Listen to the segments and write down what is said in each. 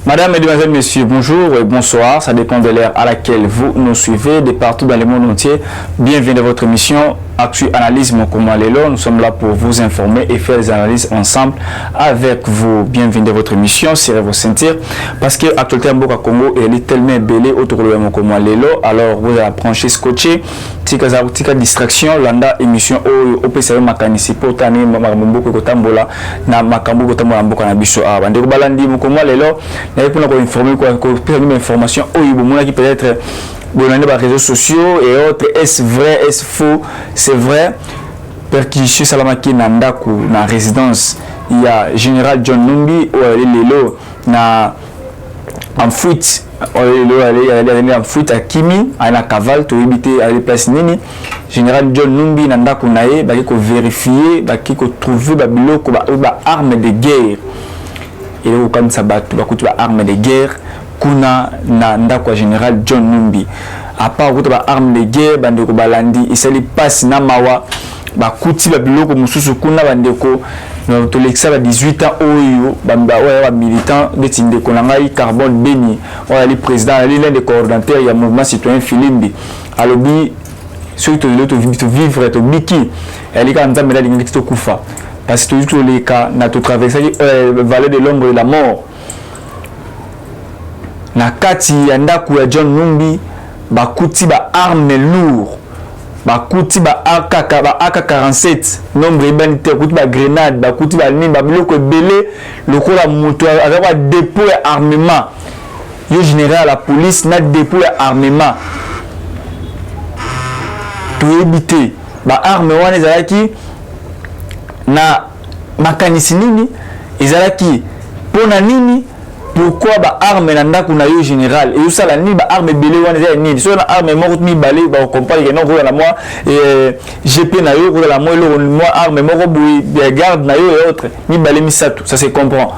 Madame, mesdemoiselles, messieurs, bonjour et bonsoir. Ça dépend de l'heure à laquelle vous nous suivez, de partout dans le monde entier. Bienvenue dans votre émission Actu Analyse Mokoma Lelo. Nous sommes là pour vous informer et faire des analyses ensemble avec vous. Bienvenue dans votre émission, serrez vos ceintures. Parce que l'actualité en Boka Congo est tellement belle autour de Mokoma Lelo. Alors vous allez brancher, scotcher. Tika distraction, landa émission au PCA Makanisi Potani Mamamboko Kotambola na Makambo Kotambola Mboka na biso a bande ko balandi Mokoma Lelo na pour nous informer quoi ko une information au qui peut-être dans les réseaux sociaux et autres. Est-ce vrai, est-ce faux? C'est vrai. Perquisition Salamaki Nandaku na résidence il y a général John Numbi ou Lelo na en fuite. aller en fuite à Kimi à la cavale to éviter à les places nini général John Numbi nanda kunaye ba ko vérifier ba ko trouver ba biloko ba arme de guerre et au comme ça ba kutu ba arme de guerre kuna nanda kwa général John Numbi à part kutu ba arme de guerre bande ko balandi isali passe na mawa ba kuti ba biloko mususu kuna bande ko donc tous les 18 ans oyo militant de Tinde Konangai Carbone Beni le président l'un des coordonnateurs il y a mouvement citoyen Filimbi alobi surtout de vivre to biki elle est quand même là l'ingénieur kufa parce que tous les cas na to traverser vallée de l'ombre et de la mort na kati ya ndaku ya John Numbi ba kuti ba arme lourd bakuti ba AK47 nombre ibanité kuti ba grenade bakuti ba nini ba biloko ebele lokola moto avec ba dépôt ya armement yo général la police na dépôt ya armement to éviter ba arme wana ezalaki na makanisi nini ezalaki pona nini pourquoi ba arme na ndako na yo général et ça la ni ba arme belé wana za ni so na arme moko mi balé ba comprendre que non ko la moi GP na yo ko la moi lo moi arme moko bu garde na yo et autres mi balé mi satou ça se comprend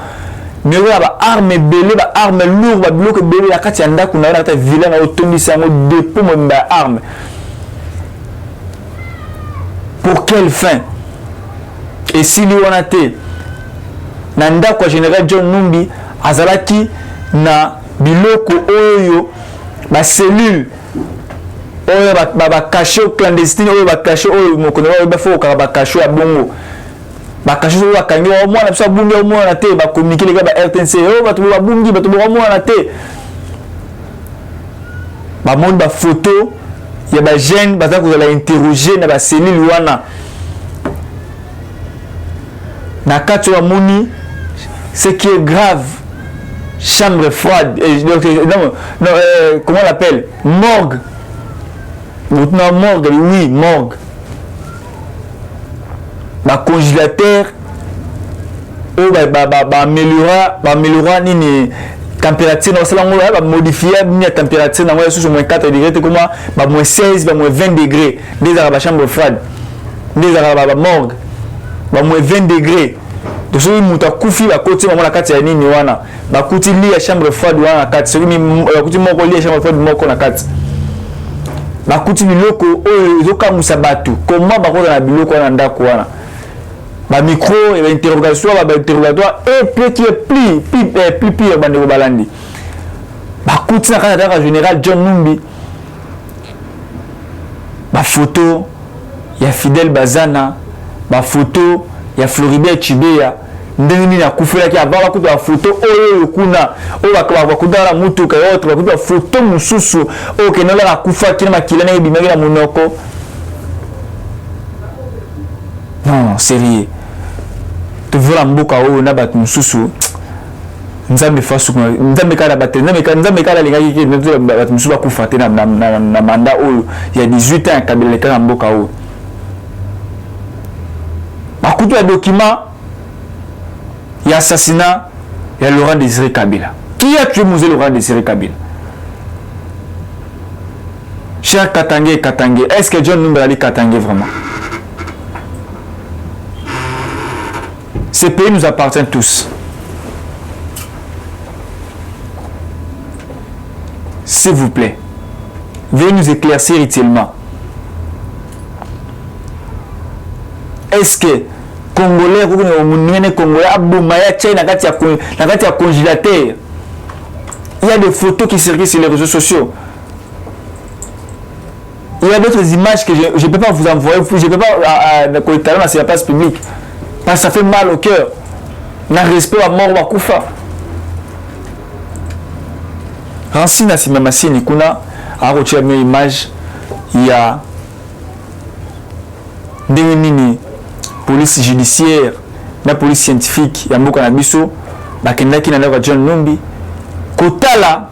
mais ba arme belé ba arme lourd ba bloc belé la kati ya ndako na yo ta vilain na otondisa ngo dépôt mo ba arme pour quelle fin et si lui on a été na ndako général John Numbi azalaki na biloko oyo ba cellule oyo ba caché clandestine oyo ba caché oyo mokono oyo ba fo ka ba caché abongo ba caché oyo ba kangi o mwana biso bungi o mwana te ba communiquer les gars ba RTNC oyo ba to ba bungi ba to ba mwana te ba monde ba photo ya ba jeune ba za ko la interroger na ba cellule wana na kati wa moni ce qui est grave chambre froide comment on l'appelle morgue maintenant morgue oui morgue ba congélateur ou ba améliorer nini température na sala ngolo ba modifier ni température na ngolo sous moins 4 degrés te comment ba moins 16 ba moins 20 degrés des ba chambre froide des ba morgue ba moins 20 degrés de ce qui muta kufi ba koti ba mona kati ya nini wana ba kuti li ya chambre froide wana kati so mi kuti moko li ya chambre froide moko na kati ba kuti biloko oyo zoka musabatu comment ba ko na biloko wana ndako wana ba micro et ba interrogation ba interrogatoire et puis qui est plus pire bande ko balandi ba kuti na kati général John Numbi ba photo ya Fidel Bazana ba photo ya Floribert Chibea ndeni na kufela ki ababa kuta photo oyo kuna o bakaba kudara mutu ka autre kuta photo mususu o ke nala kufa kina makila na ebimaki na munoko non sérieux te vola mboka o na bat mususu nzambe fasu nzambe kala batene nzambe kala lingaki ki bat mususu kufa te na manda oyo ya 18 ans kabila kala mboka o bakutu ya document il y a assassinat, il y a Laurent Désiré Kabila. Qui a tué Mouzé Laurent Désiré Kabila? Cher Katangé, est-ce que John Numbi a dit Katangé vraiment? Ces pays nous appartiennent tous. S'il vous plaît, veuillez nous éclaircir utilement. Est-ce que Congolais, Congolais, Abdoumaya, na kati ya congélateur, Il y a des photos qui circulent sur les réseaux sociaux. Il y a d'autres images que je ne peux pas vous envoyer, je ne peux pas coller sur la place publique. Parce que ça fait mal au cœur. Na respect à mort à Koufa. Rancine à Simamassine, kuna a retiré mes images. Il y a des police judiciaire, la police scientifique, il y a beaucoup d'anabiso, bakendaki na John Numbi. Kotala,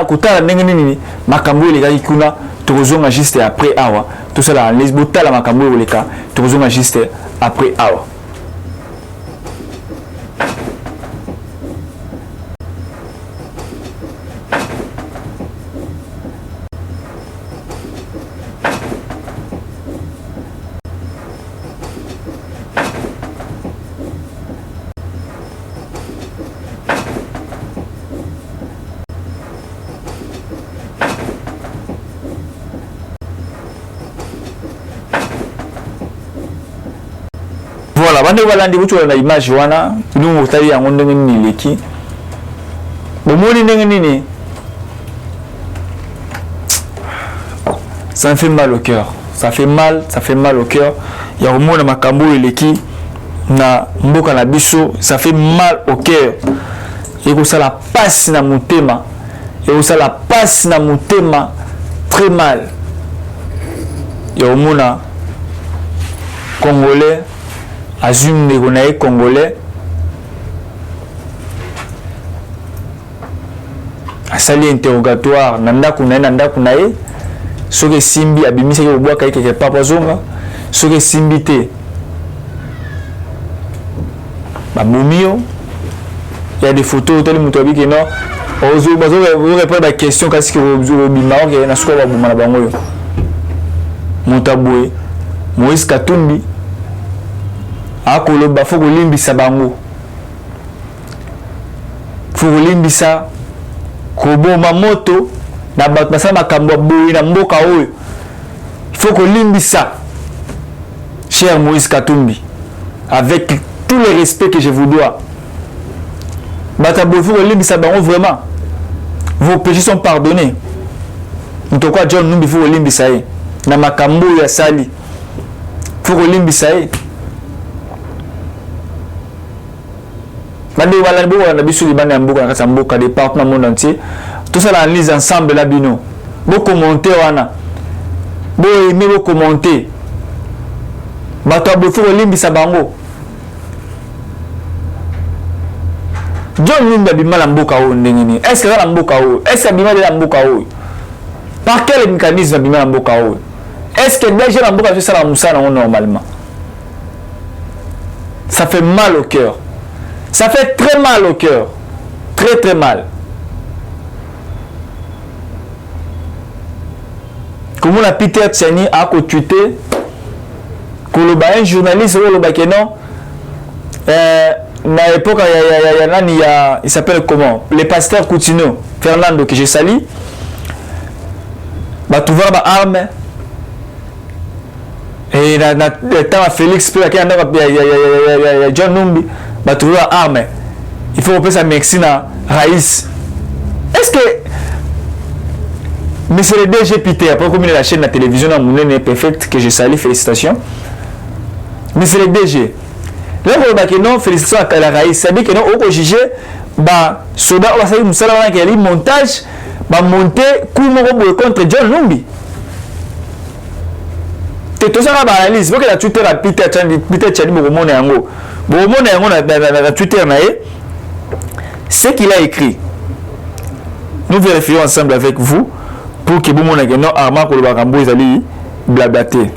kotala nini makambo les gars kuna tozonga juste après awa. Tout ça là, les botala makambo les gars tozonga juste après awa. Voilà, bande balandi butu na image wana, nous motali yango ndenge nini leki. Bomoni ndenge nini. Ça me fait mal au cœur. Ça fait mal au cœur. Il y a remona makambo leki na mboka na biso, ça fait mal au cœur. Et que ça la passe na motema. Et que ça la passe na motema très mal. Il y a remona Congolais Azum Negonaï Congolais a sali interrogatoire nanda kunae soke simbi abimisa yo bwa kai quelque part bazonga soke simbi te ba momio il y a des photos tel mutobi que non ozo bazo répondre à question kasi que ozo bimao que na soka ba bumana bango yo mutabwe Moïse Katumbi akoloba foko limbisa bango foko limbisa koboma moto na bato basala makambo boyi na mboka oyo foko limbisa cher Moïse Katumbi avec tout le respect que je vous dois bata boyi foko limbisa bango vraiment vos péchés sont pardonnés mtoko John Numbi foko limbisa ye na makambo ya sali foko limbisa ye Bande wala bo na biso libana mboka na mboka des partenaires monde entier tout ça l'analyse ensemble la bino bo commenter wana bo aimer bo commenter bato abofo limbisa bango John Numbi bimala mboka o ndengini est-ce que la mboka o est-ce que bimala la mboka o par quel mécanisme bimala mboka o est-ce que déjà la mboka ça la musa normalement ça fait mal au cœur. Ça fait très mal au cœur. Très très mal. Comme on a Peter Tchani a co-tweeté, un journaliste à l'époque, il s'appelle comment? Le pasteur Coutinho, Fernando, que j'ai sali. Bah, tu vois, bah, arme. Et le temps à Félix, il y a John Numbi. Bah, tu vois, arme. Il faut repérer sa médecine à Raïs. Est-ce que. Mais c'est le DG Peter, après comme il a la chaîne de la télévision, mon est perfect, que je salue, félicitations. Mais c'est le DG. Là, vous voyez que non, félicitations à la Raïs. Ça veut dire que non, au juger, bah, Soda, on va savoir que ça va un montage, bah, monter, contre John Numbi. Tout ça, on va analyser. Il faut que la Twitter à Peter Tchani, Boumone Yango. Boumone Yango, la Twitter, ce qu'il a écrit, nous vérifions ensemble avec vous pour que Boumone Yango, non, Armand Kolobakambo, ils allaient blablater.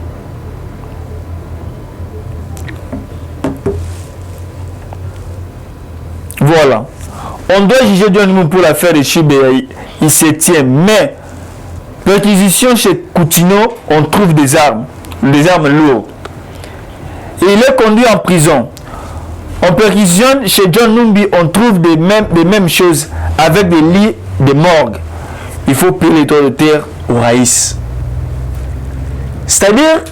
Voilà. On doit juger John Numbi pour l'affaire de Chibé, il se tient, mais perquisition chez Coutinho, on trouve des armes lourdes. Et il est conduit en prison. On perquisitionne chez John Numbi, on trouve des mêmes choses avec des lits de morgue. Il faut payer les toits de terre au Raïs. C'est-à-dire,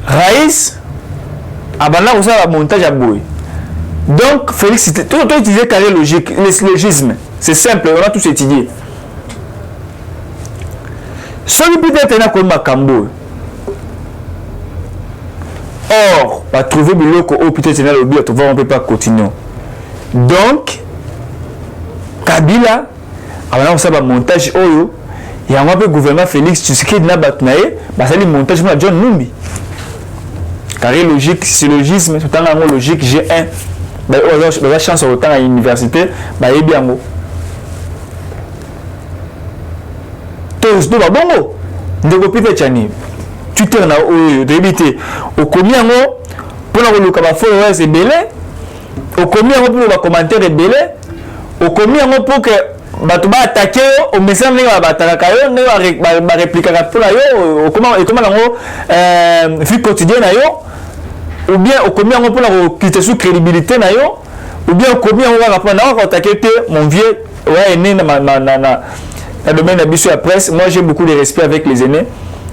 Raïs, avant là, vous avez un montage à bouille. Donc, Félix, tu as utilisé carré logique, le syllogisme. C'est simple, on a tous étudié. Celui peut-être un comme Makambo. Or, on va trouver biloko au peut-être le but, on ne peut pas continuer. Donc, Kabila, avant on a un montage oyo, il y a un peu gouvernement Félix Tshisekedi na batnae, bah ça le montage pour John Numbi. Carré logique, syllogisme, tout en logique G1. Bah la chance au temps à l'université, bah et bien go. Tous deux bah bongo. Ndeko pipe chani. Twitter na oyo débité. Au combien ngo pour la le kaba followers et belé. Au combien ngo pour les commentaires et belé. Au combien ngo pour que bato ba attaquer au message ne ba attaquer yo ne ba répliquer pour la yo comment ngo vie quotidienne na yo. Ou bien au combien on peut la quitter sous crédibilité na yo, ou bien au combien on va répondre à attaquer mon vieux ouais aîné dans le domaine de la presse. Moi j'ai beaucoup de respect avec les aînés,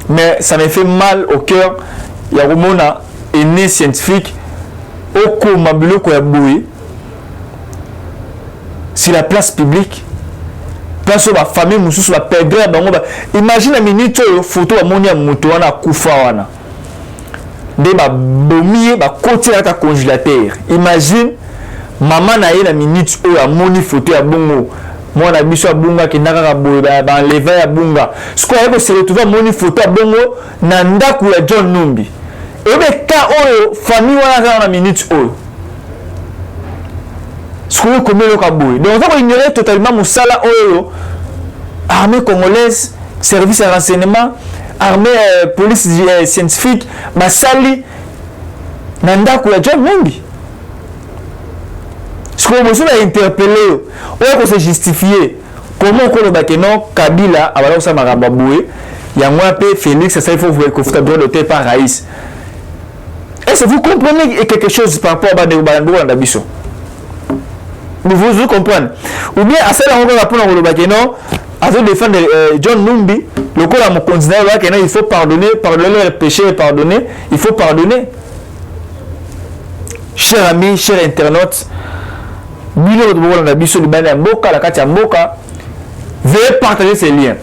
mais ça me fait mal au cœur. Il y a un aîné scientifique au comabilo ko ya boui sur la place publique, place où la famille mususu va perdre bango. Imagine la minute photo à monia mutu wana kufa wana. De ba bomie ba côté à ta congélateur. Imagine maman na la minute où a moni photo ya bongo. Moi na biso ya bunga ki ndaka boye ba enlever ya bunga. Ce qu'on a se retrouver moni photo ya bongo na ndaku ya John Numbi. Et be ka oyo famille wana na minute oyo. Ce qu'on comme le kaboy. Donc on va ignorer totalement musala oyo. Armée congolaise, service de renseignement, armée police scientifique, basali nandako ya John Numbi. Ce qu'on a interpellé, on va se justifier. Comment on va non Kabila, alors ça m'a rababoué. Il y a moi Félix, ça il faut vous confortable de thé par Raïs. Est-ce que vous comprenez quelque chose par rapport à Bandebo Ndabiso? Vous comprenez? Ou bien à cela on va répondre au Bakeno, à défendre John Numbi, le corps à mon continent, il faut pardonner leurs péchés et pardonner, il faut pardonner. Chers amis, chers internautes, veuillez partager ces liens.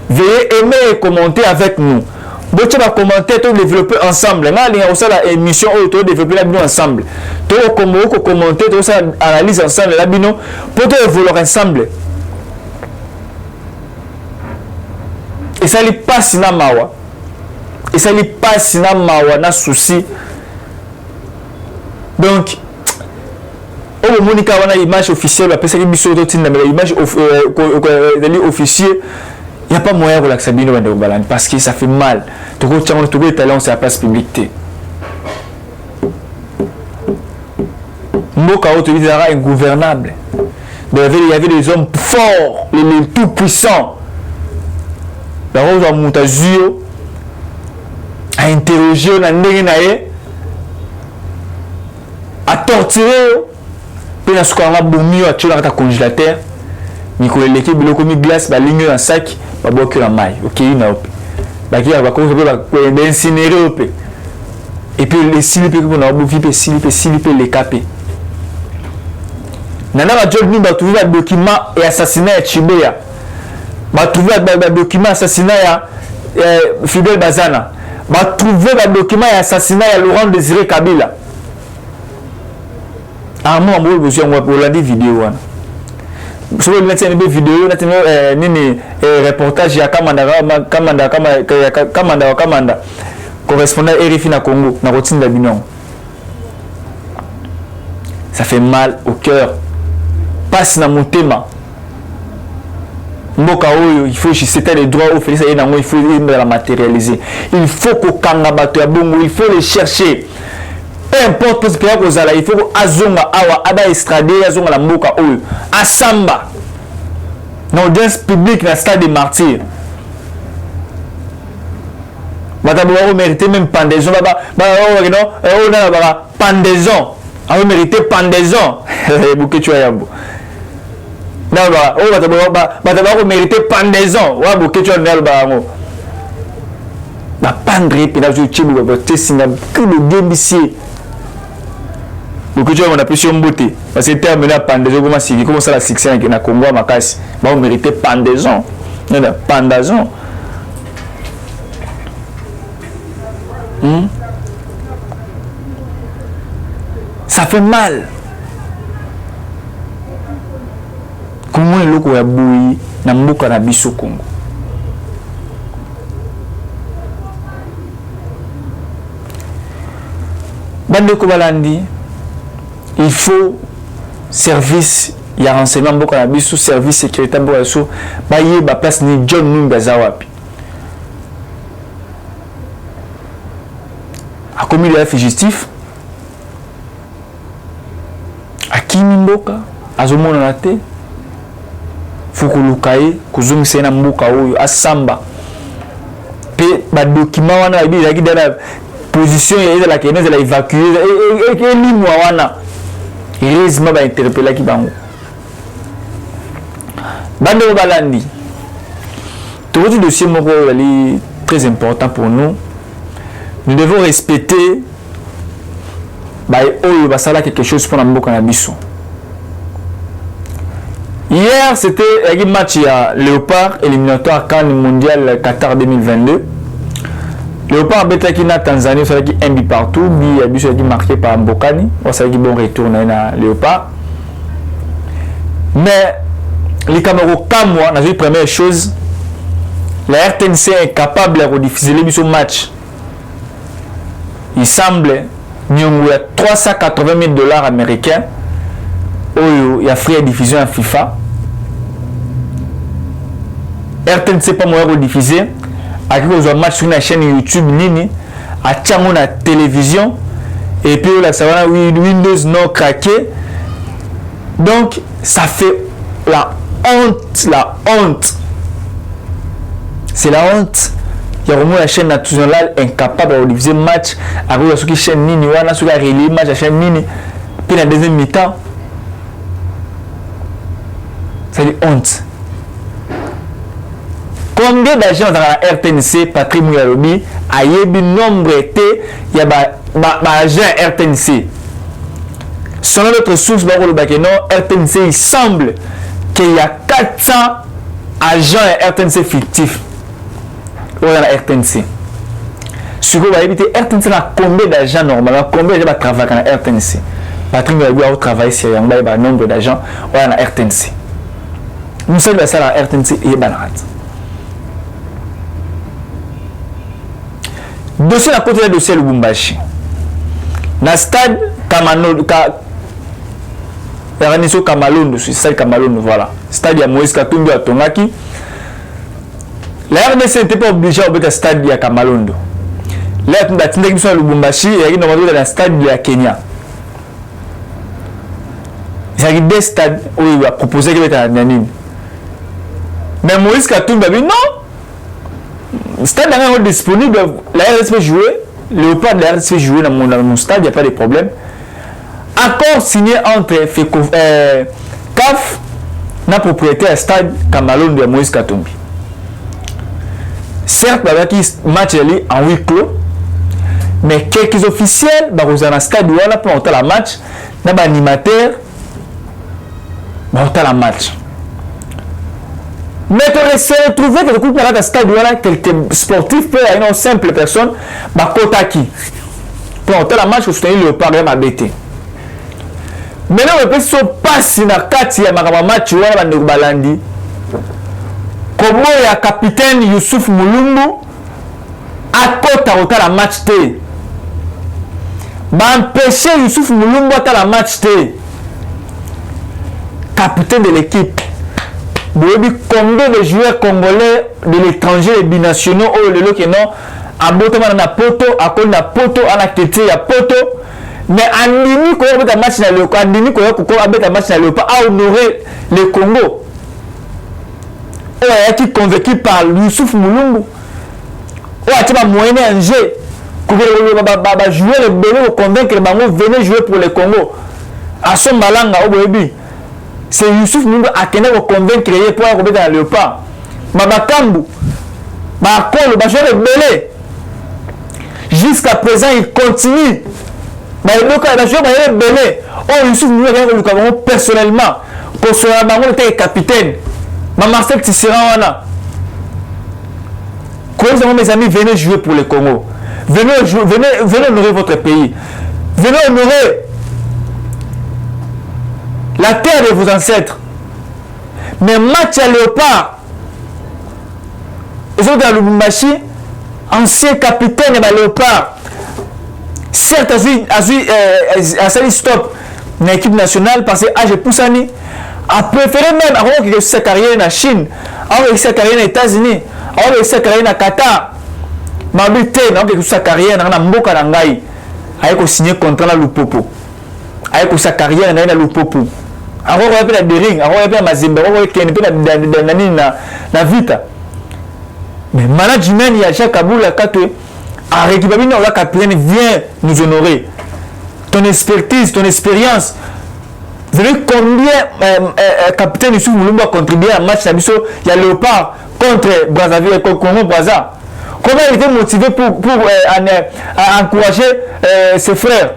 Veuillez aimer et commenter avec nous. Vous pouvez commenter, développer ensemble. Nous avons une émission où nous développer ensemble. Nous commenter, nous analyser ensemble pour évoluer ensemble. Et ça n'est pas si mawa. Et ça n'est pas si mawa na souci. Donc, au Monica, on a une image officielle, après ça, il y a une image officielle. Il n'y a pas moyen de relaxer parce que ça fait mal. Tu vois, les talents, c'est la place publique. Moka, tu dis, c'est ingouvernable. Il y avait des hommes forts, les tout puissants. La rose a monté à interroger, à torturer. Puis dans ce qu'on a boumé, à tuer dans ta congélateur. Nicolas l'équipe de l'eau glace, la ligne en sac, va boire que la maille. Ok, il y a un peu d'incinérer. Et puis les silipes qu'on a bouffé, les capés. Nana va dire trouver un document et assassinat à Chibéa. Va trouver un document assassinat à Fidel Bazana. Va trouver un document et assassinat à Laurent Désiré Kabila. À moi, on va des vidéos. Sur le net, il y a des vidéos, des reportages, il y a Kamanda, correspondant RFI na Congo, na routine d'Abidjan. Ça fait mal au cœur. Passe dans mon thème. Il faut c'était les droits au Félix, il faut la matérialiser. Il faut qu'au Kangabato Bongo, il faut les chercher. Peu importe ce qu'il y a, il faut azonga awa ada estrade azonga la mboka oyo asamba na audience publique na stade des martyrs. Batabo mérité même pendaison pendaison a mérité pendaison bouquet tu ayambo na batabo mérité pendaison wa bouquet tu ndal ba ngo ba pendre pe na zo chibu ba te singa que le débicier pour que tu aies mon appréciation beauté. Parce que terminé à pendaison, comment ça la succès dans Congo à Makassi. On méritait pendaison. Pendaison. Ça fait mal. Comment est-ce que vous bouilli dans le cannabis au Congo? Bande Kobalandi, il faut service, il y a renseignement beaucoup à sous service sécurité beaucoup sous, bah y a place ni John Numbazawapi. A commis le fugitif, a Kimimboka, a Zomonate, Fukulukaye, Kuzum Sena Mboka Oyo, a Samba. Pe ba document wana bi yaki dala position ya la kenez la évacuer et ni moi wana. Heureusement ba interpeller ki bango. Bando Balandi. Tout le dossier moko est très important pour nous. Nous devons respecter quelque chose pour nous cannabis. Hier, c'était un match à Léopard éliminatoire CAN mondial Qatar 2022. Léopard bêta qui na Tanzanie, ça qui un but partout, but qui marqué par Mbokani, ça qui bon retour na Léopard. Mais les Camerounais comme moi, la première chose, la RTNC est capable de rediffuser les matchs. Il semble qu'il y a 380 000 $ américains. Il y a frais de diffusion en FIFA. RTNC pas moyen de diffuser. Avec un match sur la chaîne YouTube, à la télévision. Et puis là, ça va Windows non craqué. Donc, ça fait la honte. La honte. C'est la honte. Il y a vraiment la chaîne nationale incapable de diffuser match. Avec la chaîne Nini, on a la relais match la chaîne Nini. Puis la deuxième mi-temps. C'est une honte. Combien d'agents dans la RTNC, Patrick Mouyalobi, a eu un nombre été, il y a des agents RTNC. Selon notre source, RTNC, il semble qu'il y a 400 agents RTNC fictifs dans la RTNC. Sur quoi RTNC a combien d'agents normalement, combien d'agents travaillent dans la RTNC? Patrick Mouyalobi a travaillé sur un nombre d'agents dans la RTNC. Nous sommes dans la RTNC et Banat. Dossier à côté du dossier Lubumbashi. Dans le stade Kamalondo, Kamalondo, c'est ça Kamalondo, voilà. Stade de Moïse Katumbi à Tongaki. La RDC n'était pas obligée à faire stade de Kamalondo. Là, il y a un stade de Lubumbashi et il y a un stade de Kenya. Il y a deux stades où il a proposé qu'il y ait un anime. Mais Moïse Katumbi a dit non. Le stade est disponible, la RDC peut jouer, Léopard de la RDC peut jouer dans mon stade, il n'y a pas de problème. Accord signé entre CAF, la propriété du stade Kamalondo de Moïse Katumbi. Certes, il y a un match en huis clos, mais quelques officiels, dans le stade où on a pu monter le match, dans l'animateur, monter le match. Mais tu se retrouver que le dans le stade où quelques sportifs peuvent avoir une simple personne, Bakotaki. Pour monter le match, pour soutenir le Léopard à BT. Maintenant, on peut se passer dans le cadre de match où on a Balandi. Comment il y a le capitaine Youssouf Moulumbu à côté de la match T. Empêcher Youssouf Moulumbu à la match T. Capitaine de l'équipe. Vous avez combien de joueurs congolais de l'étranger et binationaux ou le lot qui non à Botoma na poto à cause na poto à la tête à poto mais andini ko avec un match na le andini ko avec un match na le pas à honorer le Congo. On a été convaincu par Youssouf Moulumbu. On a été moyen en jeu pour que jouer le bébé pour convaincre les bango venez jouer pour le Congo. À son malanga au bébé. C'est Youssouf Moulumbu a tenu à convaincre pour aller dans le Léopard. Mabakambu, Bakolo, joueur rebelle. Jusqu'à présent, il continue Les joueurs sont belés. Oh, Youssouf Mulumbu personnellement. Pour ce moment, il était capitaine. Marcel Tisserand, mes amis, venez jouer pour le Congo. Venez honorer votre pays. Venez honorer la terre de vos ancêtres. Mais match à Léopard, ils sont dans le Lubumbashi, ancien capitaine de Léopard. Certes, a sali stop dans l'équipe nationale parce que Age Poussani a préféré même avoir réussi sa carrière en Chine, avoir réussi sa carrière aux États-Unis, avoir réussi sa carrière au Qatar. Mais il a réussi sa carrière dans Mboka Nangai. Il a signé contrat à Lupopo. Il a réussi sa carrière dans Lupopo. Il a réussi la Bering, il a réussi la Mazembe, il a réussi la Vita. Mais le management, il y a Jacques Kaboula qui a récupéré la capitaine, viens nous honorer. Ton expertise, ton expérience. Vous savez combien capitaine Youssouf Mulumbu a contribué à un match il y a Léopard contre Brazzaville, Congo Brazza. Comment il était motivé pour encourager ses frères.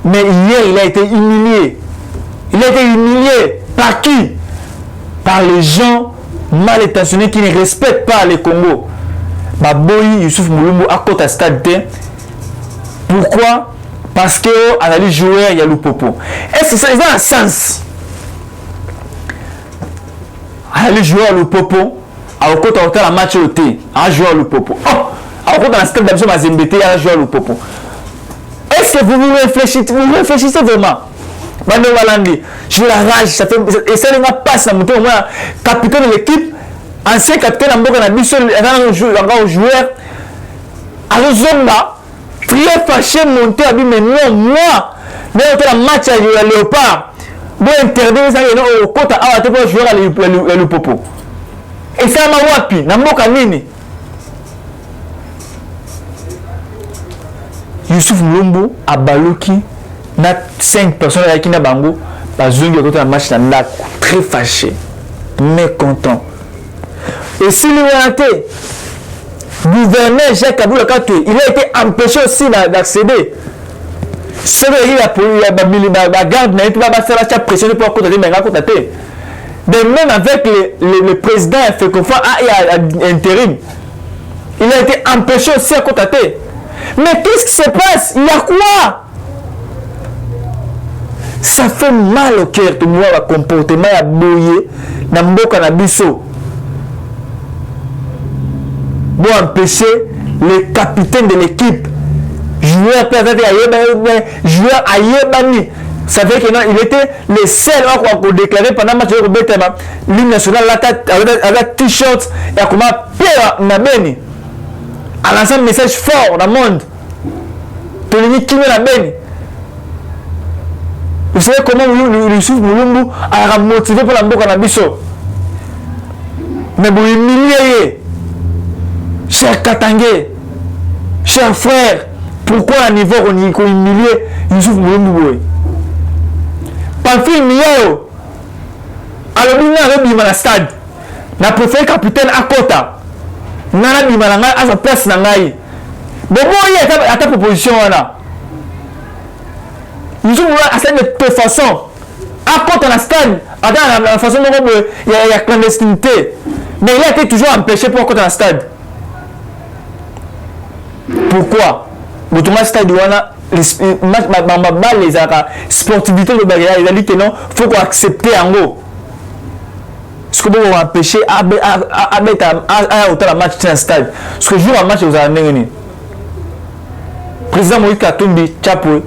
Mais hier, il a été humilié. Il a été humilié par qui? Par les gens mal intentionnés qui ne respectent pas le Congo. Baboyi Youssouf Mulumbu a côté à stade. Pourquoi? Parce que à la joueur il y a le popo. Est-ce que ça a un sens? À la joueur le popo, à côté de la match au thé, à jouer le popo. Oh, à côté de la stade d'Abso Mazembete, à jouer le popo. Est-ce que vous réfléchissez vraiment? Je la rage, ça fait et ça ne passe à monter au moins capitaine de l'équipe, ancien capitaine en Boka Nabiso, un joueur, alors Zomba, très fâché monter à lui, mais non, moi, mais on a match à Léopard, bon interdire ça, il y a au côté à la joueur à le popo. Et ça m'a wapi, na Boka Nini. Youssouf Mulumbu a Baluki. Il y a 5 personnes qui ont bango, un match très fâché, mécontent. Et si l'humanité, gouverneur Jacques Kaboula Katoué, il a été empêché aussi d'accéder. C'est vrai qu'il a la garde, mais il va faire la pression pour côté mais même avec le président Fekofa et intérim, il a été empêché aussi à côté. Mais qu'est-ce qui se passe? Il y a quoi? Ça fait mal au cœur de moi, le comportement à bouiller dans Mboka Nabiso. Pour empêcher le capitaine de l'équipe, joueur à Yébani. Ça fait qu'il était le seul à déclarer pendant le match de l'hymne national avec t-shirt et à comment Pierre Nabeni. À lancer un message fort dans le monde. Tony Kimi Nabeni. Vous savez comment Youssouf Mulumbu a motivé pour la Mboka Nabiso. Mais vous humiliez, cher Katangé, cher frère, pourquoi à niveau on y humilie Youssouf Mulumbu? Par fin, Mio, alors il n'a pas de stade. Il a préféré capitaine à Kota. Il n'a pas à sa place. Bon, il y a ta proposition là. Nous sommes à cette de façon. À côté de la stade, dans la façon dont il y a clandestinité. Mais il a été toujours empêché pour côté de la stade. Pourquoi? Le tournoi stade, les sportivités de Bagaya, il a dit que non, il faut accepter en gros. Ce que vous empêcher à mettre un match dans le stade. Ce que je joue un match, vous avez amené. Président Moïse Katumbi, Chapo.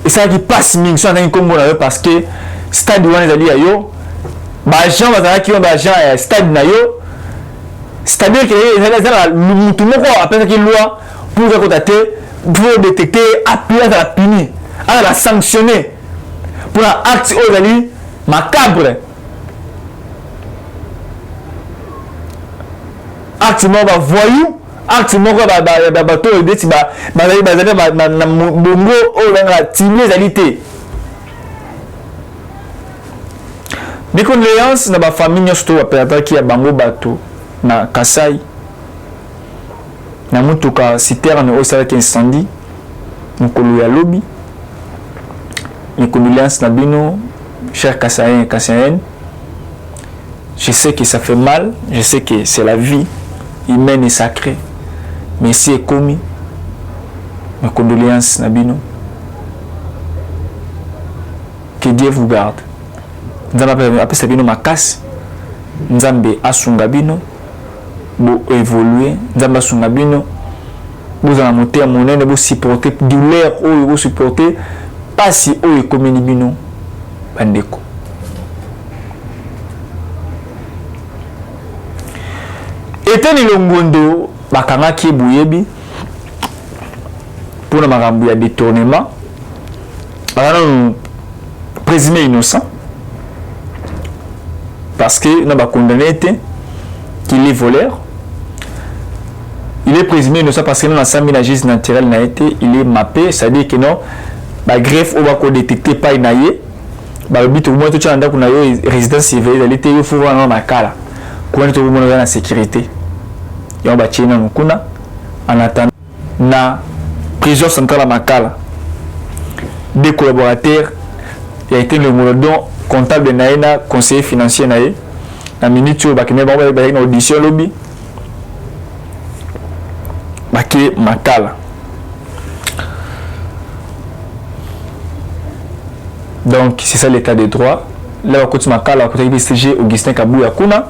Et ça qui passe ming sur un Congo parce que stade où on est allé à yo, gens qui ont stade na yo, c'est-à-dire que tout le monde appelle qu'il loi pour détecter, appuyer à la punir, à la sanctionner pour un acte aujourd'hui macabre. Acte voyou. Acte moko bato ebeti bazali na bongo oyo na timé ezalité. Mes condoléances na ba famille nyonso to bapelata ki ya bango bato na Kasai. na mutuka citerne au salaki incendie mukolo ya lobby. Mes condoléances Nabino, cher Kassayen et Kassayen. Je sais que ça fait mal, je sais que c'est la vie humaine et sacrée. Mais si est commis, mes condoléances Nabino. Que Dieu vous garde. Nzambe après Sabino Makas, Nzambe Asungabino, bo évoluer, Nzambe Asungabino, vous en monter à mon aide, vous supporter douleur ou vous supporter pas si haut et comme Nibino, bandeko. Étant le Longondo, bakanga qui est bouyebi pour le marambu à détournement, alors présumé innocent parce que nous avons condamné qu'il est voleur. Il est présumé innocent parce que dans l'ensemble de naturel n'a été, il est mappé, c'est-à-dire que non, la greffe on va détecter pas inaye, le but au moins tout ça qu'on a eu résidence civile, il était il faut voir dans la cala, qu'on est tout le monde dans la sécurité. Et on va tirer dans le en attendant la prison centrale à Makala. Des collaborateurs, il a été le monodon comptable de Naïna, conseiller financier Naï, la minute où il y a une audition lobby, Baké Makala. Donc c'est ça l'état de droit. Là, à côté de Makala, à côté du CG Augustin Kabou Yakuna,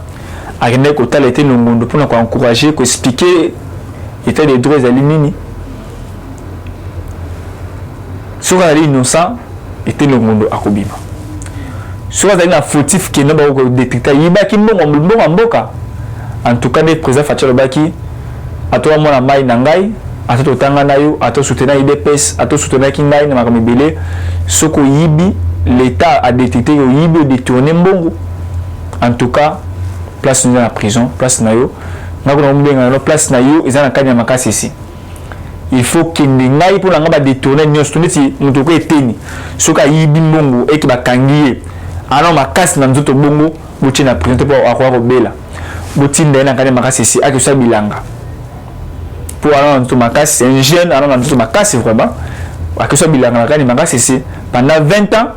à René Kotal était le monde pour nous encourager, pour expliquer l'état des droits éliminés. Sur l'innocent, était le monde à Kobima. Sur la fautif qui n'a pas détecté, il y a qui en boka. En tout cas, les présidents Fatih Baki, à toi, moi, la maille Nangai, à toi, Tanganayo, à toi, soutenir IDPS, à toi, soutenir Kingai, na Makamibele, ce que Yibi, l'État a détecté, Yibi, détourné Mbongo. En tout cas, place dans la prison, place Nayo, place Nayo, ils ont un cas de Makasi ici. Il faut qu'il n'y ait pour la détourner, nous sommes ici, nous devons être tenus. Ce qu'il y a Mbongo et qui va kangier. Alors, ma casse dans notre bongo, vous tenez la prison pour avoir Bela. Vous tenez un cas de Makasi ici, à que ça bilanga. Pour aller dans notre Makasi, c'est un jeune, alors dans notre Makasi vraiment, à que ça bilanga, la Makasi ici, pendant 20 ans,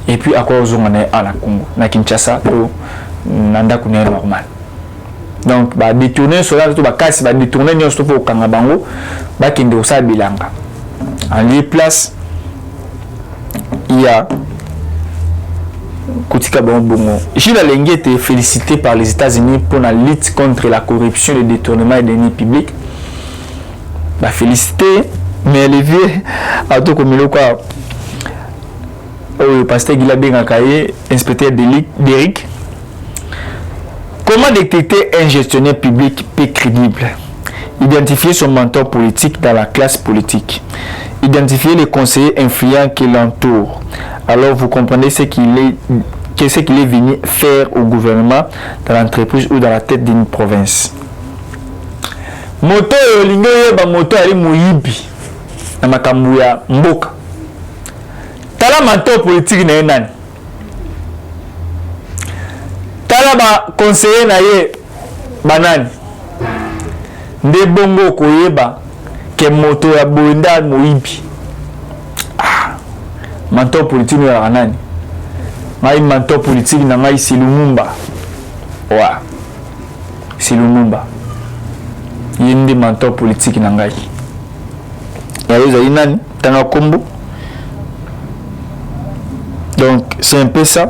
et puis à quoi vous en à la Congo, na Kinshasa, pour Nanda Kouné normal. Donc, bah, détourner cela, tout va casser, bah, détourner, nous sommes au Kangabango, bah, qui est au Sabilanga. En lieu place, il y a Koutika Bongo. Gilles Alenghi était félicité par les États-Unis pour la lutte contre la corruption, le détournement et les deniers publics. Bah, félicité, mais les vieux, à tout comme le quoi, le pasteur Guilabé Ngakaye, inspecteur d'Eric. Comment détecter un gestionnaire public peu crédible? Identifier son mentor politique dans la classe politique. Identifier les conseillers influents qui l'entourent. Alors vous comprenez ce qu'il est venu faire au gouvernement, dans l'entreprise ou dans la tête d'une province. Moto moto ali muyibi na makambu ya mboka. Tala mentor politique na nani? Tala ba conseiller na ye banani nde bongo koyeba ke moto ya boenda moyibi. Mentor politique ya nani? Mai mentor politique na ngai Silumumba. Wa Silumumba yende mentor politique na ngai ya yoza nani tanga kombo. Donc c'est un peu ça.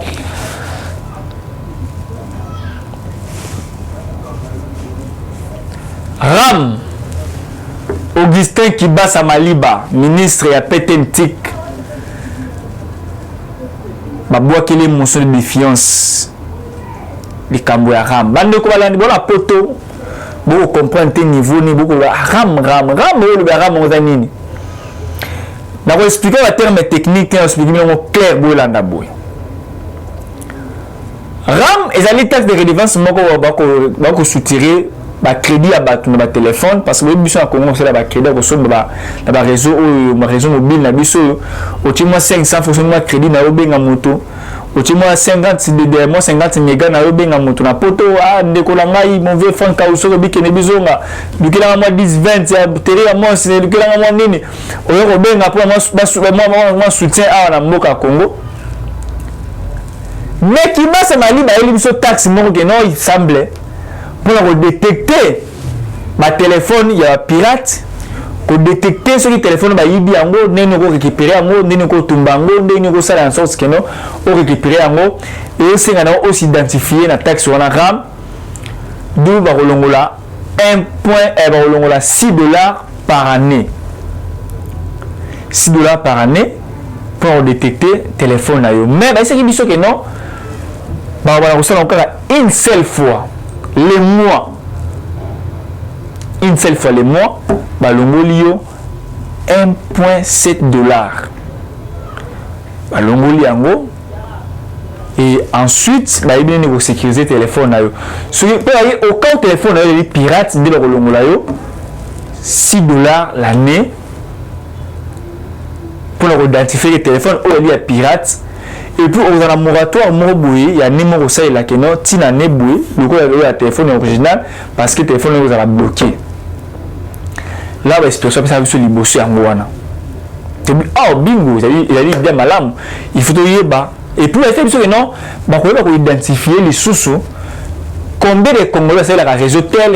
Ram Augustin Kibasa Maliba, ministre ya Petentik, babwa kele motion de défiance de Kambo ya Ram. Bande ko balandi bona poto, beaucoup comprendre niveau ni beaucoup Ram le Ram on nini. Na ko expliquer le terme technique, on expliquer mon clair bolanda boy. Ram ezali taxe de redevance moko bako soutirer ba crédit à ba téléphone parce que biso en Congo c'est la crédit ko so ba réseau mobile na biso au timo 500 faut so crédit na obenga moto Moi 50 de moi 50 mégas na yo benga moto na poto ndeko la ngai mon vieux Franck Kausoko bikene bizonga dukela moi 10 20 ya tere ya moi c'est dukela moi nini oyo ko benga pour moi soutien à na mboka Congo mais qui m'a ça mali ba eli biso taxe moko que non il semblait pour détecter ma téléphone il y a pirate pour détecter ce qui téléphone ba yibi yango nene ko récupérer yango nene ko tumbango nene ko sala en sorte que non o récupérer yango et c'est ngana aussi identifier na taxe wana RAM d'où ba kolongola 1 point ba kolongola $6 par année $6 par année pour détecter téléphone na yo mais ba c'est qui biso que non ba wala ko sala encore une seule fois les mois une seule fois les mois balongoli yo $1.7 balongoli yango et ensuite ba ibine ni ko sécuriser téléphone na yo so pe ayi aucun téléphone na yo les pirates de balongola yo $6 l'année pour leur identifier les téléphones où il y a pirate et puis on a un moratoire morboui il y a numéro ça là que non tina neboué le coup il y a téléphone original parce que téléphone vous a bloqué. Là bah situation ça veut se libosser en wana oh bingo il a dit bien malam il faut y ba et puis il fait que non bah on va identifier les sous combien de Congolais c'est la réseau tel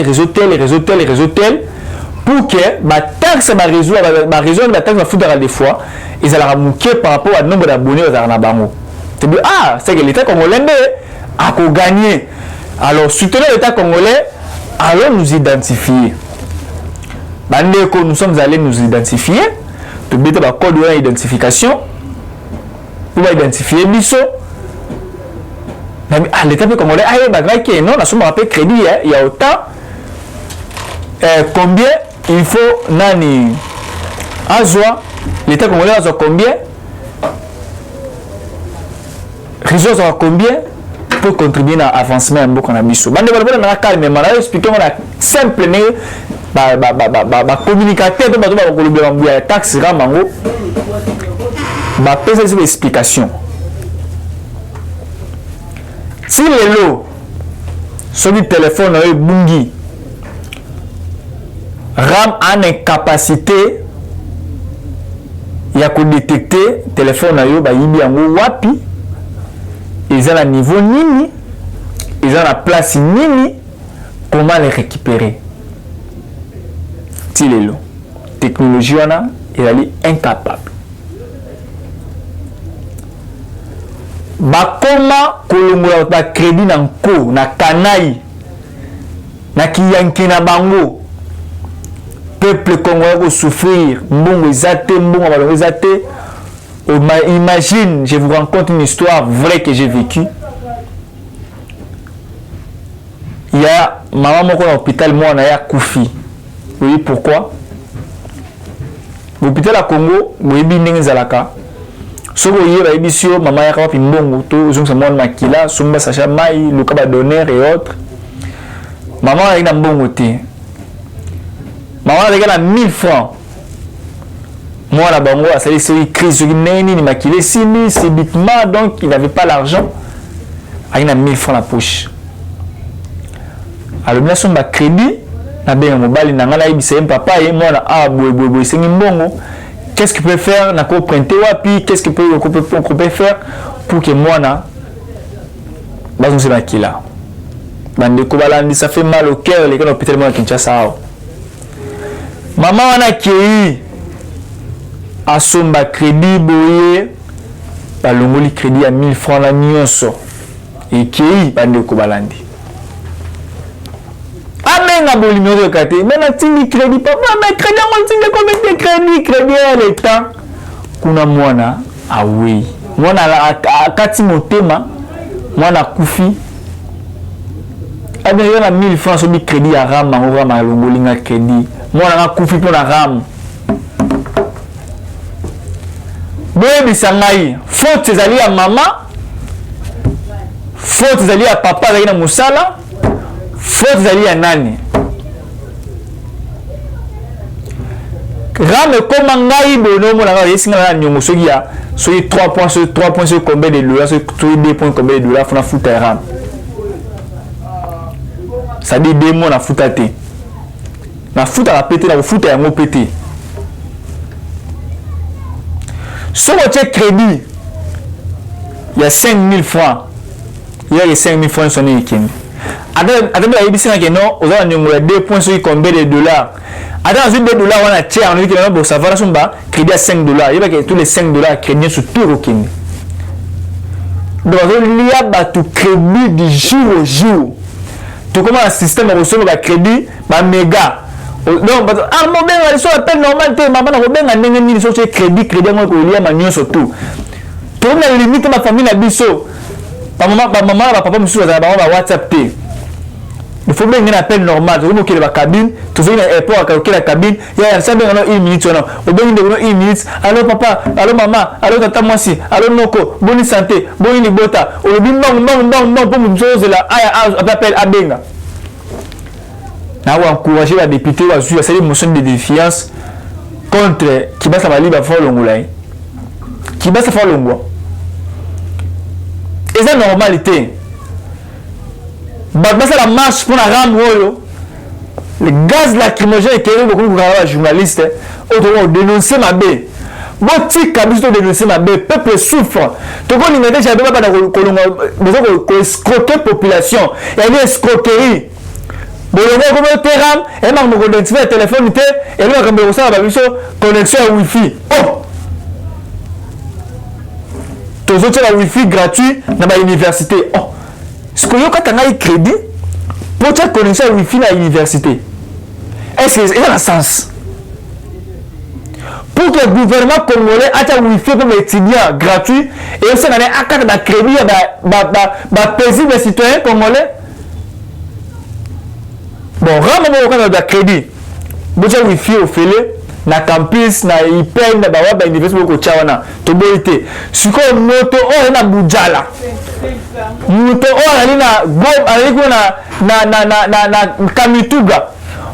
pour que bah taxe ma réseau la taxe va foutre des fois ils allaient ramouquer par rapport au nombre d'abonnés aux na bango c'est que l'état congolais a gagné alors soutenir l'état congolais allons nous identifier. Bandeko, nous sommes allés nous identifier. Tu mets le code d'identification pour identifier biso. L'état congolais, non, la somme rappelle crédit, il y a autant. Combien il faut nani Azwa, l'état congolais a combien? Réseau a combien pour contribuer à l'avancement de beaucoup d'ambitions. Bandeko, on a calme, mais on a expliqué simple. Communicateur de taxe ramango pesa des explications si les lots sur le téléphone est bungi RAM a une capacité il y a que détecter téléphone yo ba yibi yango wapi ils ont un niveau nini ils ont la place nini comment les récupérer. La technologie elle est incapable. Bakoma kolongola ba crédit na nko na kanai na kiyanki na bango peuple congolais ko souffrir mbongo ezate mbongo balongo ezate imagine je vous raconte une histoire vraie que j'ai vécue. Il y a maman moko na hôpital moi na ya kufi. Oui, pourquoi? L'hôpital à Congo, vous avez bien zalaka. Si vous avez une émission, maman a fait une bonne auto, vous avez makila, sumba sacha mai, le kaba donner et autres. Maman a une bonne côté. Maman a 1000 francs. Moi là bango, ça c'est une crise, une neni, ni makilé 6000, c'est bitement donc il n'avait pas l'argent. Il a 1000 francs la poche. Alors bien sûr, ma crédit. Papa et moi qu'est-ce qu'il peut faire qu'est-ce qu'il peut faire pour que moi ça fait mal au cœur les gars hôpital moi Kinshasa maman a qui a son crédit boye balongoli crédit à 1000 francs la nyonso et qui bande ko balandi amenga bolimi oyo kate mena tindi crédit papa mais crédit on tindi combien de crédit à l'état kuna mwana awe mwana akati motema mwana kufi abe yona 1000 francs sur crédit à RAM rama longolinga crédit mwana na kufi pour la RAM boye bisangai faute ezali ya mama faute ezali ya papa ezali na musala faute ezali ya nani Ram comme ngai bono mo na yesinga na nyongo soki ya soki 3 points sur 3 points sur combien de dollars soki 2 points combien de dollars fona futa ram. Ça dit 2 mois na futa te. Na futa la pété na futa yango pété. Si on tient crédit, il y a 5 000 francs. Il y a 5 000 francs sur les Kenya. Attends, il y a non, on a 2 points sur combien de dollars. Attends, $2, on a tiers, on a dit que pour savoir son bas, crédit à $5. Il y a tous les $5 crédit sur tout le Kenya. Donc, il y a tout crédit du jour au jour. Tout comme un système de recevoir le crédit, méga. Donc, mon bien, ils sont appel normal, maman, on a bien un sur crédit, on a un surtout. Tout le monde limite ma famille à biso. Maman, papa, monsieur, on va WhatsApp. Il faut bien un appel normal. Tu vois la cabine, tu vois l'aéroport, la cabine, il y a 1 minute. On donne 1 minute. Allô papa, allô maman, allô tata moi si, allô noko, bonne santé, bonne libota. On dit non, pour nous choses là, appel à Benga. Nous encourager la députée à suivre cette motion de défiance contre qui va s'avoir libre faire l'ongolais. Qui va se faire l'ongolais. Et c'est la normalité. C'est la marche pour la rame. Le gaz lacrymogène qui est beaucoup de journalistes ont dénoncé ma baie. Boti kabisa dénoncer ma baie. Peuple souffre. Tout le monde n'a pas escroquer la population. Il y a une escroquerie. Bon, on a un terrain, et on a identifié le téléphone, et on a une connexion à Wi-Fi. Oh! Tous les autres, la Wi-Fi gratuit dans l'université. Oh! Est-ce que vous avez un crédit pour cette connexion à Wi-Fi dans l'université? Est-ce que ça a un sens? Pour que le gouvernement congolais ait un Wi-Fi pour les étudiants gratuit, et aussi un crédit à paisible les citoyens congolais? Bon, ramenez au crédit. Vous avez Wi-Fi au fêlé, na campus, na IPN, na bawa, université au Tchawana. To boité. Si quoi moto, on a Boudjala. Moto, on a na Gom, na Kamituga.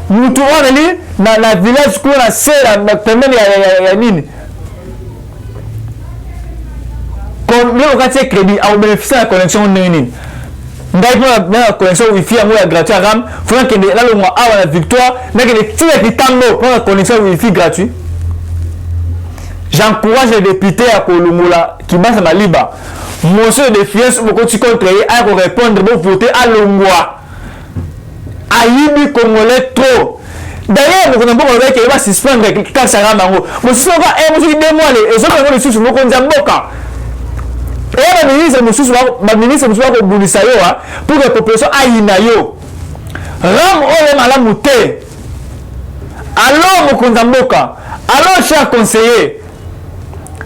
Moto, on a na village, qu'on a Sera, na Pemel, ya nini. Comme le quartier crédit, on bénéficie de la connexion nini. La connexion Wi-Fi est gratuite à RAM. Il faut que là le mois avant la victoire, mais que les tirs qui tango pour la connexion Wi-Fi gratuite. J'encourage les députés à Kolumula qui passent à Liba. Monsieur de défiance pour que tu contrôles à répondre pour voter à l'Ongwa. Aïbi Congolais trop. D'ailleurs, nous avons dit qu'il va suspendre les taxes à RAM. Monsieur va monsieur qui démoile et ce qu'on a reçu sur nos comptes Zamboka. Et la ministre va boulisser pour que la population aille na yo. Ram o mala mouté. Alors mon konzamboka. Alors cher conseiller.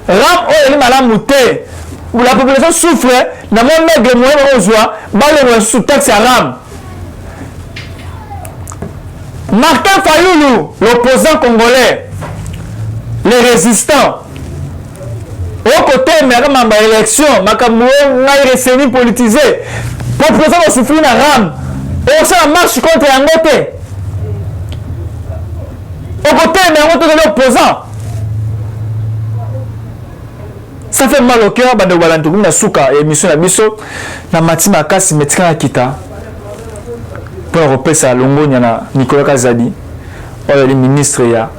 Ram o mala mouté. Où la population souffre, na mon maigre moyen au joie, balé sous taxe à Ram. Martin Fayoulou, l'opposant congolais, les résistants. Au côté, mais à l'élection, ma récénie politisée, pour le président de souffrir la rame, et aussi la marche contre Yangote. Au côté, mais on de l'opposant. Ça fait mal au cœur, de Walantou, na souka, et mission la biso, na matima kasi metika kita. Pour repérer ça, Longo, il y a Nicolas Kazadi, le ministre, il y a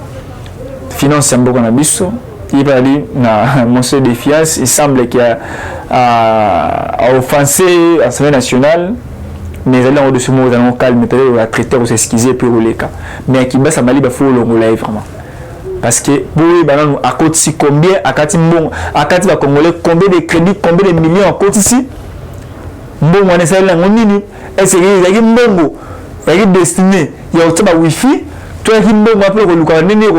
Finance, na biso. Il va dire, monsieur de Fias, il semble qu'il a offensé l'Assemblée nationale, mais il est au-dessus de moi, il calme, il a traité, il s'est excusé pour le cas. Mais qui va s'amalib, il faut le rouler vraiment. Parce que pour lui, à côté ici, combien, à côté va Congolais, combien de crédits, combien de millions à côté ici, bon, on essaie de l'engonini, est-ce qu'il y a un bongo, il y a destiné, il y a aussi un Wi-Fi. Toi qui me rappelle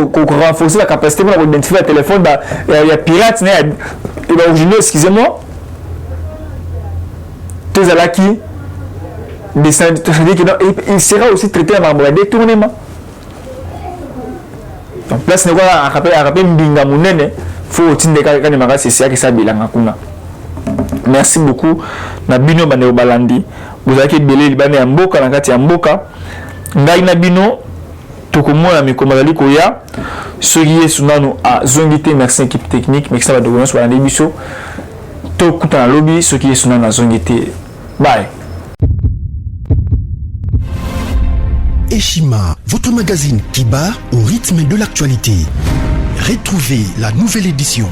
pour renforcer la capacité pour identifier le téléphone, il y a pirate, il va original, excusez-moi. Tous là qui il sera aussi traité à un détournement. Donc là, c'est quoi à rappeler Mbinga Mounene, faut aussi des cas de magas, c'est ça qui s'habille. Merci beaucoup. Nabino Baneo Balandi. Vous avez belé Libanais Amboka, Nagati Amboka. Ngai Nabino. tokomona mikoma zali koya soki yesu nanu azongi te merci équipe technique merci bato nyonso balandi biso tokutana lobi soki yesu nanu azongi te bye. Eshima, votre magazine qui bat au rythme de l'actualité. Retrouvez la nouvelle édition.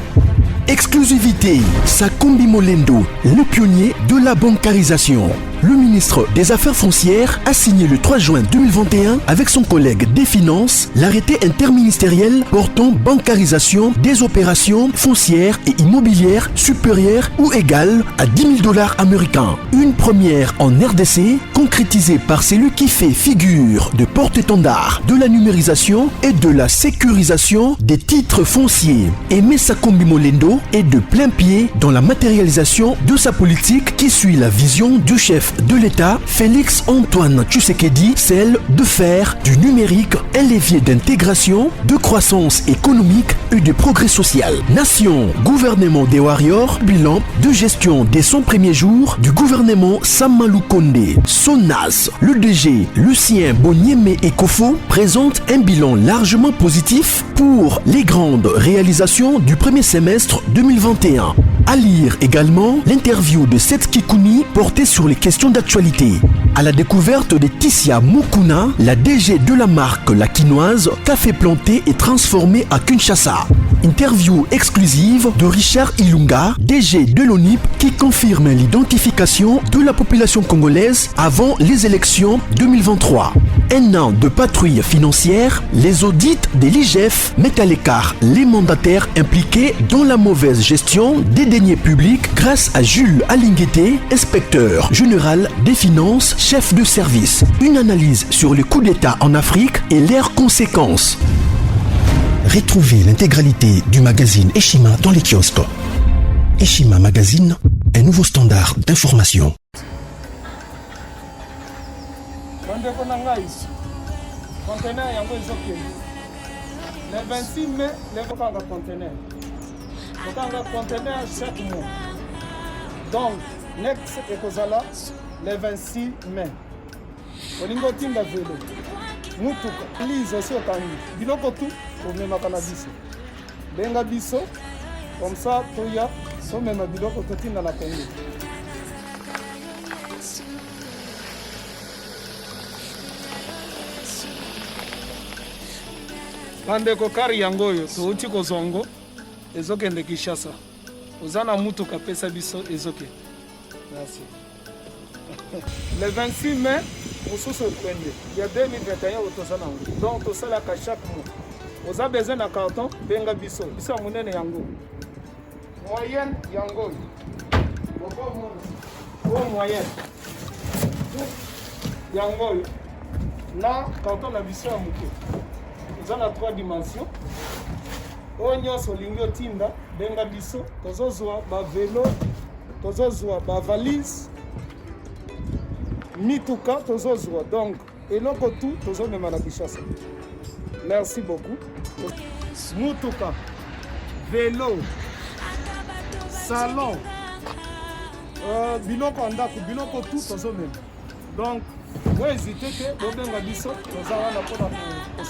Exclusivité, Sakombi Molendo, le pionnier de la bancarisation. Le ministre des Affaires foncières a signé le 3 juin 2021 avec son collègue des Finances l'arrêté interministériel portant bancarisation des opérations foncières et immobilières supérieures ou égales à 10 000 $ américains. Une première en RDC concrétisée par celui qui fait figure de porte-étendard de la numérisation et de la sécurisation des titres fonciers. Aimé Sakombi Molendo est de plein pied dans la matérialisation de sa politique qui suit la vision du chef de l'État, Félix Antoine Tshisekedi, celle de faire du numérique un levier d'intégration, de croissance économique et de progrès social. Nation, gouvernement des warriors, bilan de gestion des 100 premiers jours du gouvernement Samalou Kondé. SONAS, le DG Lucien Boniemé Ekofo présente un bilan largement positif pour les grandes réalisations du premier semestre 2021. À lire également l'interview de Seth Kikouni portée sur les questions d'actualité. À la découverte de Tissia Mukuna, la DG de la marque La Quinoise, café planté et transformé à Kinshasa. Interview exclusive de Richard Ilunga, DG de l'ONIP, qui confirme l'identification de la population congolaise avant les élections 2023. Un an de patrouille financière, les audits de l'IGF mettent à l'écart les mandataires impliqués dans la mauvaise gestion des deniers publics grâce à Jules Alinguete, inspecteur général des finances, chef de service. Une analyse sur les coups d'État en Afrique et leurs conséquences. Retrouvez l'intégralité du magazine Eshima dans les kiosques. Eshima Magazine, un nouveau standard d'information. Le 26 mai, les conteneurs. Conteneur chaque mois. Donc, next ekozala le 26 mai. Olingo tinga velo. Mutuka. Please aussi okangi. Biloko tout pour même cannabis. Benga biso. Comme ça, toya, so même biloko to tinga la Congo. Bandeko kari yango oyo touti kozongo ezokende Kinshasa. Ozana mutuka pesa biso ezoke. Merci. Le 26 mai, mosusu ekwende. Il y a 2021 otosana. Donc tosala ka chaque mois. Oza besoin na carton benga biso. Biso munene yango. Moyenne yango. Bon moyenne. Yango. Na carton na biso ya muke. Nous avons 3 dimensions. Onyo solingo tinda benga biso tozozwa ba vélo, tozozwa ba valise, mituka tozozwa. Donc eloko tout tozomema na Kinshasa. Merci beaucoup. Mutuka, vélo, salon, biloko andako, biloko tout tozomema. Donc vous hésitez que bobenga biso tozala na pona ko